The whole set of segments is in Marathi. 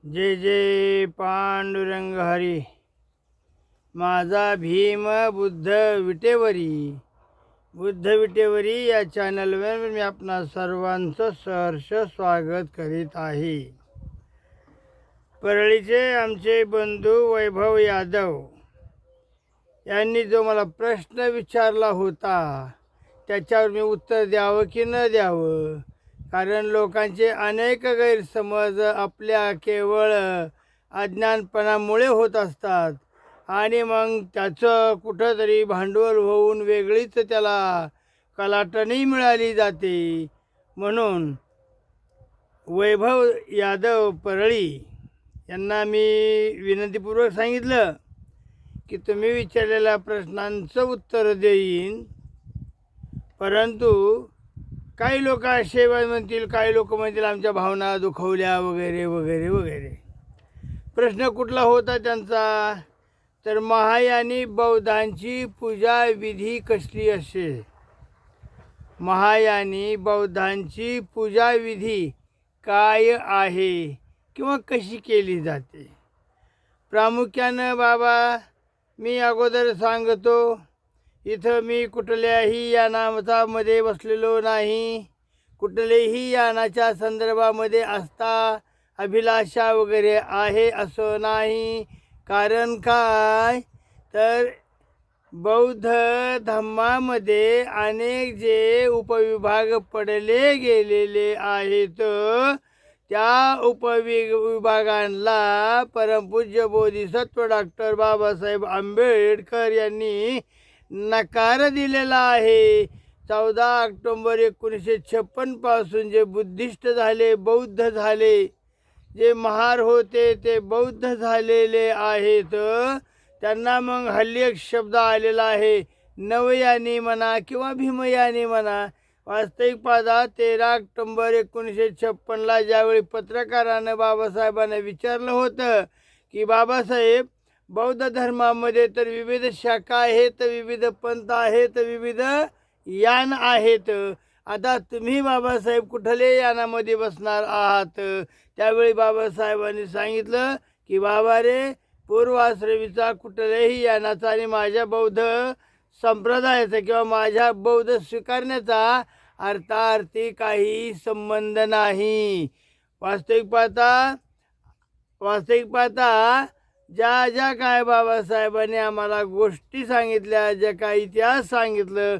जय जय पांडुरंग हरी. माझा भीम बुद्ध विटेवरी या चॅनलवर मी आपणा सर्वांचं सहर्ष स्वागत करीत आहे. परळीचे आमचे बंधू वैभव यादव यांनी जो मला प्रश्न विचारला होता त्याच्यावर मी उत्तर द्यावं की न द्यावं, कारण लोकांचे अनेक गैरसमज आपल्या केवळ अज्ञानपणामुळे होत असतात आणि मग त्याचं कुठंतरी भांडवल होऊन वेगळीच त्याला कलाटणी मिळाली जाते. म्हणून वैभव यादव परळी यांना मी विनंतीपूर्वक सांगितलं की तुम्ही विचारलेल्या प्रश्नांचं उत्तर देईन, परंतु काही लोक असे म्हणतील, काही लोक म्हणतील आमच्या भावना दुखवल्या वगैरे वगैरे वगैरे. प्रश्न कुठला होता त्यांचा, तर महायानी बौद्धांची पूजा विधी कसली असे. महायानी बौद्धांची पूजा विधी काय आहे किंवा कशी केली जाते. प्रामुख्यानं बाबा मी अगोदर सांगतो, इथं मी कुठल्याही यानामध्ये बसलेलो नाही. कुठलेही यानाच्या संदर्भामध्ये आस्था अभिलाषा वगैरे आहे असं नाही. कारण काय तर बौद्ध धर्मामध्ये अनेक जे उपविभाग पडले गेलेले आहेत, त्या उपविभागांना परमपूज्य बोधिसत्व डॉक्टर बाबासाहेब आंबेडकर यांनी नकार दिलेला आहे. 14 ऑक्टोंबर 1956 पासून जे बुद्धिस्ट झाले, बौद्ध झाले, जे महार होते ते बौद्ध झालेले आहेत, त्यांना मग हल्ली एक शब्द आलेला आहे, नवयानी म्हणा किंवा भीमयानी म्हणा. वास्तविक पाहता 13 ऑक्टोंबर 1956ला ज्यावेळी पत्रकारानं बाबासाहेबांना विचारलं होतं की बाबासाहेब, बौद्ध धर्मामध्ये तर विविध शाखा आहेत, विविध पंथ आहेत, विविध यान आहेत, आता तुम्ही बाबासाहेब कुठले यानामध्ये बसणार आहात. त्यावेळी बाबासाहेबांनी सांगितलं की बाबा रे, पूर्वाश्रमीचा कुठल्याही यानाचा आणि माझ्या बौद्ध संप्रदायाचा किंवा माझ्या बौद्ध स्वीकारण्याचा अर्थार्थी काही संबंध नाही. वास्तविक पाहता ज्या ज्या काय बाबासाहेबांनी आम्हाला गोष्टी सांगितल्या, ज्या काय इतिहास सांगितलं,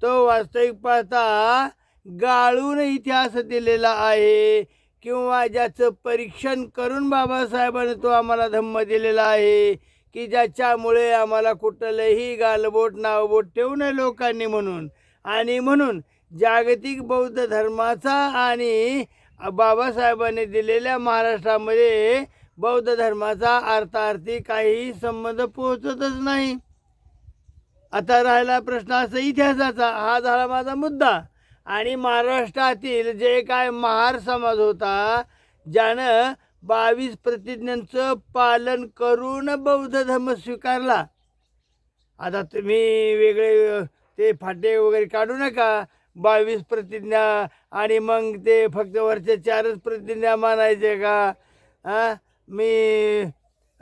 तो वास्तविक पाहता गाळून इतिहास दिलेला आहे किंवा ज्याचं परीक्षण करून बाबासाहेबांनी तो आम्हाला धम्म दिलेला आहे की ज्याच्यामुळे आम्हाला कुठलंही गालबोट नावबोट ठेवू नये लोकांनी म्हणून. आणि म्हणून जागतिक बौद्ध धर्माचा आणि बाबासाहेबांनी दिलेल्या महाराष्ट्रामध्ये बौद्ध धर्माचा अर्थार्थी काही संबंध पोहोचतच नाही. आता राहिला प्रश्न असा इतिहासाचा, हा झाला माझा मुद्दा. आणि महाराष्ट्रातील जे काय महार समाज होता, ज्यानं 22 प्रतिज्ञांचं पालन करून बौद्ध धर्म स्वीकारला. आता तुम्ही वेगळे ते फाटे वगैरे काढू नका, 22 प्रतिज्ञा आणि मग ते फक्त वरच्या 4च प्रतिज्ञा मानायचे का. मी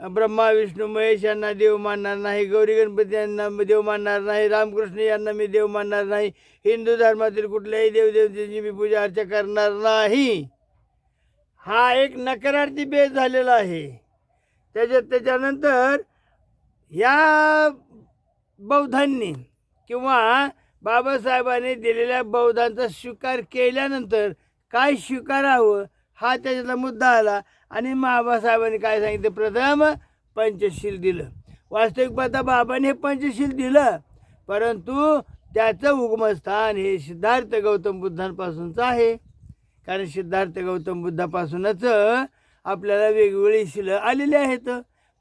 ब्रह्मा विष्णू महेश यांना देव मानणार नाही, गौरी गणपती यांना देव मानणार नाही, रामकृष्ण यांना मी देव मानणार नाही, हिंदू धर्मातील कुठल्याही देवदेवतेची मी पूजा अर्चा करणार नाही. हा एक नकारार्थी बेस झालेला आहे. त्याच्यानंतर या बौद्धांनी किंवा बाबासाहेबांनी दिलेल्या बौद्धांचा स्वीकार केल्यानंतर काय स्वीकारावं हा त्याच्यातला मुद्दा आला. आणि बाबासाहेबांनी काय सांगितलं, प्रथम पंचशील दिलं. वास्तविक पाहता बाबांनी हे पंचशील दिलं, परंतु त्याचं उगमस्थान हे सिद्धार्थ गौतम बुद्धांपासूनचं आहे. कारण सिद्धार्थ गौतम बुद्धापासूनच आपल्याला वेगवेगळी शिलं आलेली आहेत.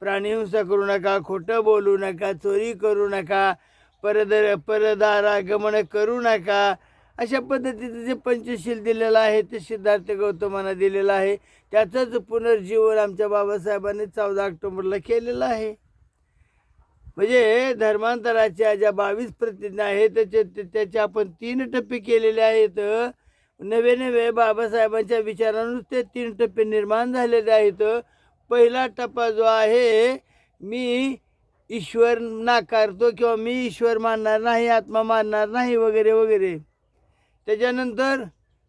प्राणिहिंसा करू नका, खोटं बोलू नका, चोरी करू नका, परदारागमन करू नका, अशा पद्धतीचं जे पंचशील दिलेलं आहे ते सिद्धार्थ गौतमांना दिलेलं आहे. त्याचंच पुनर्जीवन आमच्या बाबासाहेबांनी 14 ऑक्टोबरला केलेलं आहे. म्हणजे धर्मांतराच्या ज्या 22 प्रतिज्ञा आहेत त्याचे आपण 3 टप्पे केलेले आहेत. नवे बाबासाहेबांच्या विचारानुसार ते 3 टप्पे निर्माण झालेले आहेत. पहिला टप्पा जो आहे, मी ईश्वर नाकारतो किंवा मी ईश्वर मानणार नाही, आत्मा मानणार नाही वगैरे वगैरे. त्याच्यानंतर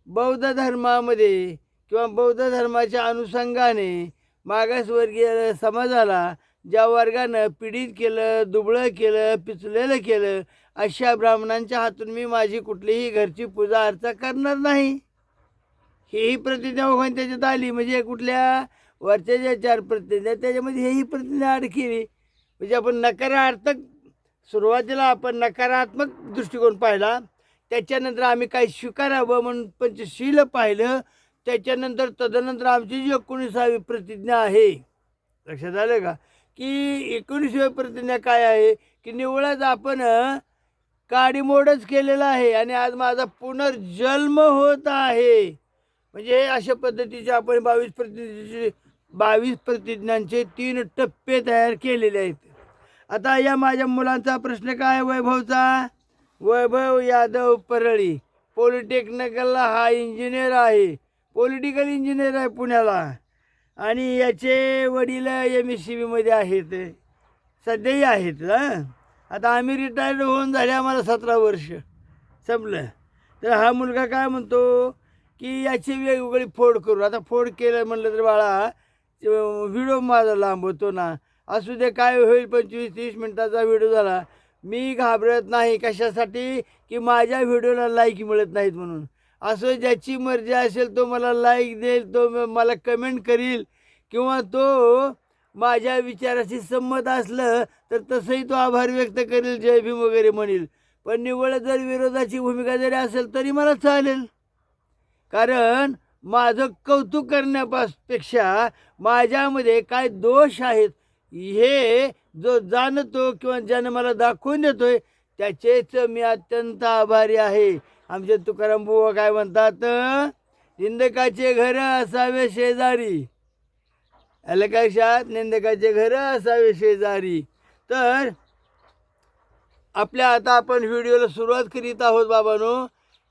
बौद्ध धर्मामध्ये किंवा बौद्ध धर्माच्या अनुषंगाने मागासवर्गीय समाजाला ज्या वर्गानं पीडित केलं, दुबळं केलं, पिचलेलं केलं, अशा ब्राह्मणांच्या हातून मी माझी कुठलीही घरची पूजा अर्चा करणार नाही. हेही प्रतिज्ञा बघून त्याच्यात आली. म्हणजे कुठल्या वरच्या ज्या 4 प्रतिज्ञा त्याच्यामध्ये हेही प्रतिज्ञा अड केली. म्हणजे आपण नकारात्मक, सुरुवातीला आपण नकारात्मक दृष्टिकोन पाहिला, त्याच्यानंतर आम्ही काय स्वीकारावं म्हणून पंचशील पाहिलं, त्याच्यानंतर तदनंतर आमची जी 19वी प्रतिज्ञा आहे. लक्षात आलं का की 19वी प्रतिज्ञा काय आहे की निवळच आपण काडीमोडच केलेला आहे आणि आज माझा पुनर्जन्म होत आहे. म्हणजे अशा पद्धतीचे आपण 22 प्रतिज्ञांचे 3 टप्पे तयार केलेले आहेत. आता या माझ्या मुलांचा प्रश्न काय वैभवचा, वैभव यादव परळी पॉलिटेक्निकलला हा इंजिनियर आहे, पॉलिटिकल इंजिनियर आहे पुण्याला, आणि याचे वडील MSCBमध्ये आहेत, सध्याही आहेत. आता आम्ही रिटायर्ड होऊन झाले, आम्हाला 17 वर्ष संपलं. तर हा मुलगा काय म्हणतो की याची वेगवेगळी फोड करू. आता फोड केलं म्हणलं तर बाळा व्हिडिओ माझा लांब होतो ना, असू दे काय होईल, 25-30 मिनटाचा व्हिडिओ झाला. मी घाबरत नाही कशासाठी की माझ्या व्हिडिओला लाईक मिळत नाहीत म्हणून. असं ज्याची मर्जी असेल तो मला लाईक देईल, तो मला कमेंट करील, किंवा तो माझ्या विचाराशी संमत असलं तर तसंही तो आभार व्यक्त करेल, जय भीम वगैरे म्हणेल. पण निव्वळ जर विरोधाची भूमिका जरी असेल तरी मला चालेल. कारण माझं कौतुक करण्यापेक्षा माझ्यामध्ये काय दोष आहेत हे जो जाणतो किंवा ज्यानं मला दाखवून देतोय त्याचेच मी अत्यंत आभारी आहे. आमचे तुकाराम बुवा काय म्हणतात, निंदकाचे घर असावे शेजारी. आलं काय लक्षात, निंदकाचे घर असावे शेजारी. तर आपल्या आता आपण व्हिडिओला सुरुवात करीत आहोत बाबांनो,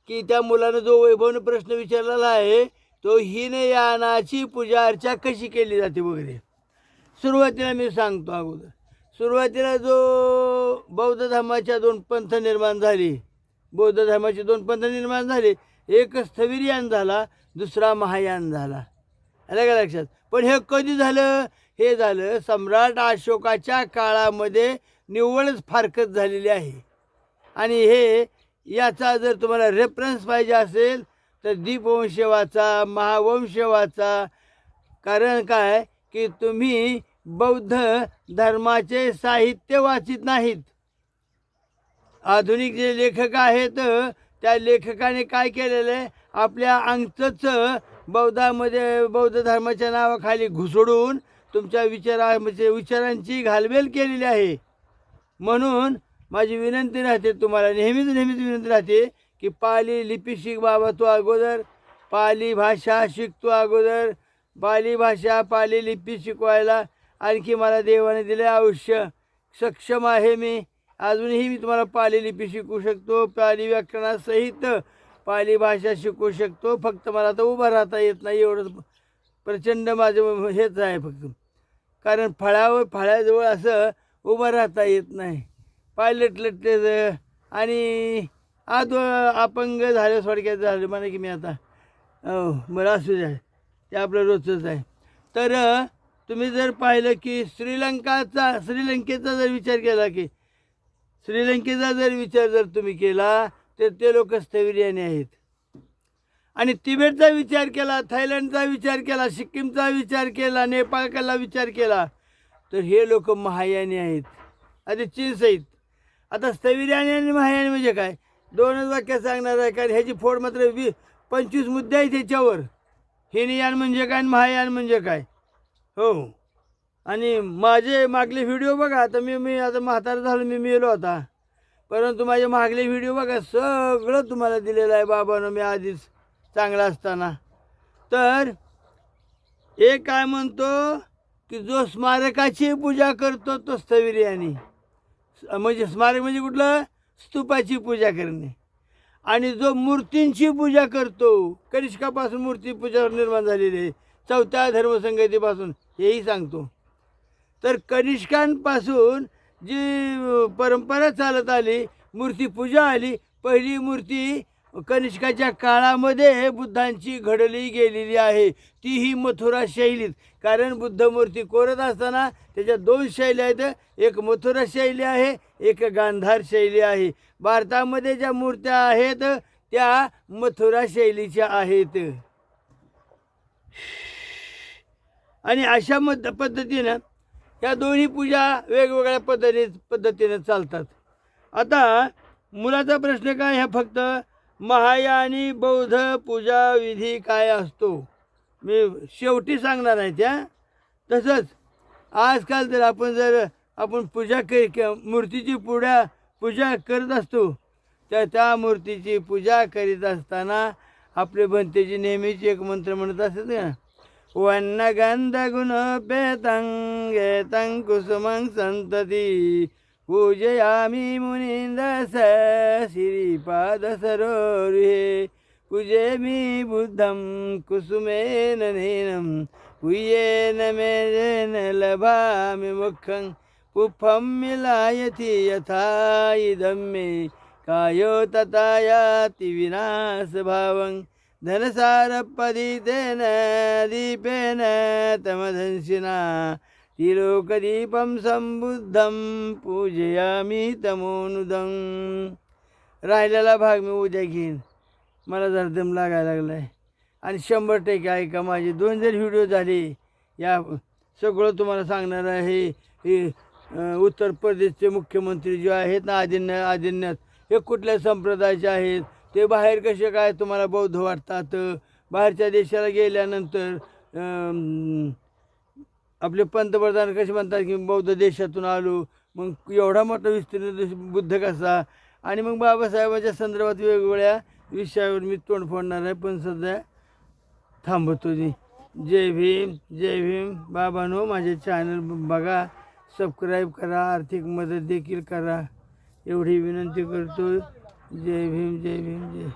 की त्या मुलानं जो वैभवनं प्रश्न विचारलेला आहे तो हीनयानाची पूजा अर्चा कशी केली जाते वगैरे. सुरुवातीला मी सांगतो अगोदर, सुरुवातीला जो बौद्ध धर्माच्या 2 पंथ निर्माण झाले, बौद्ध धर्माचे 2 पंथ निर्माण झाले, एक स्थविरयान झाला, दुसरा महायान झाला. आलं का लक्षात. पण हे कधी झालं, हे झालं सम्राट अशोकाच्या काळामध्ये निव्वळच फारकत झालेली आहे. आणि हे याचा जर तुम्हाला रेफरन्स पाहिजे असेल तर दीपवंश वाचा, महावंश वाचा. कारण काय की तुम्ही बौद्ध धर्माचे साहित्य वाचित नाहीत. आधुनिक जे लेखक आहेत त्या लेखकाने काय केलेलं आहे, आपल्या अंगच बौद्धामध्ये बौद्ध धर्माच्या नावाखाली घुसडून तुमच्या विचारांची घालमेल केलेली आहे. म्हणून माझी विनंती राहते तुम्हाला, नेहमीच विनंती राहते की पाली लिपी शिक बाबा. तू अगोदर पाली भाषा शिकतो, अगोदर पाली भाषा पाली लिपी शिकवायला आणखी मला देवाने दिले आयुष्य, सक्षम आहे मी. अजूनही मी तुम्हाला पाली लिपी शिकवू शकतो, पाली व्याकरणासहित पाली भाषा शिकवू शकतो. फक्त मला तर उभं राहता येत नाही, एवढं प्रचंड माझं हेच आहे फक्त. कारण फळ्याजवळ असं उभं राहता येत नाही, पाय लटलटते आणि अपंग झाले, थोडक्यात झालं म्हणा की मी आता. हो बरं, असू द्या, ते आपलं रोजचंच आहे. तर तुम्ही जर पाहिलं की श्रीलंकेचा जर विचार केला की श्रीलंकेचा जर विचार जर तुम्ही केला तर ते लोक स्थविरियाने आहेत. आणि तिबेटचा विचार केला, थायलंडचा विचार केला, सिक्कीमचा विचार केला, नेपाळला विचार केला तर हे लोक महायानी आहेत, आधी चीन सहित. आता स्थविरियानी आणि महायानी म्हणजे काय, 2च वाक्य सांगणार आहे. कारण ह्याची फोड मात्र 25 मुद्दे आहेत त्याच्यावर. हीनयान म्हणजे काय आणि महायान म्हणजे काय. हो, आणि माझे मागले व्हिडिओ बघा. आता मी आता म्हातारा झालो, मी मेलो आता, परंतु माझे मागले व्हिडिओ बघा, सगळं तुम्हाला दिलेलं आहे बाबांनो मी आधीच चांगला असताना. तर एक काय म्हणतो की जो स्मारकाची पूजा करतो तो स्थविरियानी. म्हणजे स्मारक म्हणजे कुठलं, स्तूपाची पूजा करणे. आणि जो मूर्तींची पूजा करतो, कनिष्कापासून मूर्ती पूजा निर्माण झालेली आहे, 4थ्या धर्मसंहितेपासून हेही सांगतो. तर कनिष्कांपासून जी परंपरा चालत आली, मूर्तीपूजा आली, पहिली मूर्ती कनिष्काच्या काळामध्ये बुद्धांची घडली गेलेली आहे, तीही मथुरा शैलीत. कारण बुद्ध मूर्ती कोरत असताना त्याच्या 2 शैल्या आहेत, एक मथुरा शैली आहे, एक गांधार शैली आहे. भारतामध्ये ज्या मूर्त्या आहेत त्या मथुरा शैलीच्या आहेत. आणि अशा पद्धतीनं ह्या दोन्ही पूजा वेगवेगळ्या पद्धतीने चालतात. आता मुलाचा प्रश्न काय, ह्या फक्त महायानी बौद्ध पूजा विधी काय असतो, मी शेवटी सांगणार आहे त्या. तसंच आजकाल जर आपण मूर्तीची पूजा करत असतो, त्या मूर्तीची पूजा करीत असताना आपले भंतेजी नेहमीच एक मंत्र म्हणत असत ना, वन्न गंध गुण पेतं कुसुमं संतती पूजयामी मुनींदस श्रीपाद सरोरुहे पूजेमी बुद्धं कुसुमेन नैनं पूयेन मेन लभामि मुखं पुष्पं मिलायति यथा इदं मे कायो तथा याति विनाश भावं धनसारपदितेन दीपेन तमदंशिना तिलोकदीपं संबुद्धं पूजयामी तमोनुदं. राहिलेला भाग मी उद्या घेईन, मला जर दम लागायला लागला आहे. आणि 100% ऐका, माझे 2 जर व्हिडिओ झाले, या सगळं तुम्हाला सांगणार आहे. हे उत्तर प्रदेशचे मुख्यमंत्री जे आहेत ना, आदित्यनाथ, हे कुठल्या संप्रदायाचे आहेत, ते बाहेर कसे काय तुम्हाला बौद्ध वाटतात. बाहेरच्या देशाला गेल्यानंतर आपले पंतप्रधान कसे म्हणतात की बौद्ध देशातून आलो, मग एवढा मोठा विस्तीर्ण बुद्ध कसा. आणि मग बाबासाहेबांच्या संदर्भात वेगवेगळ्या विषयावर मी तोंड फोडणार आहे, पण सध्या थांबवतो. जय भीम, जय भीम. बाबांनो, माझे चॅनल बघा, सबस्क्राईब करा, आर्थिक मदत देखील करा, एवढी विनंती करतो. जय भीम, जय भीम, जय.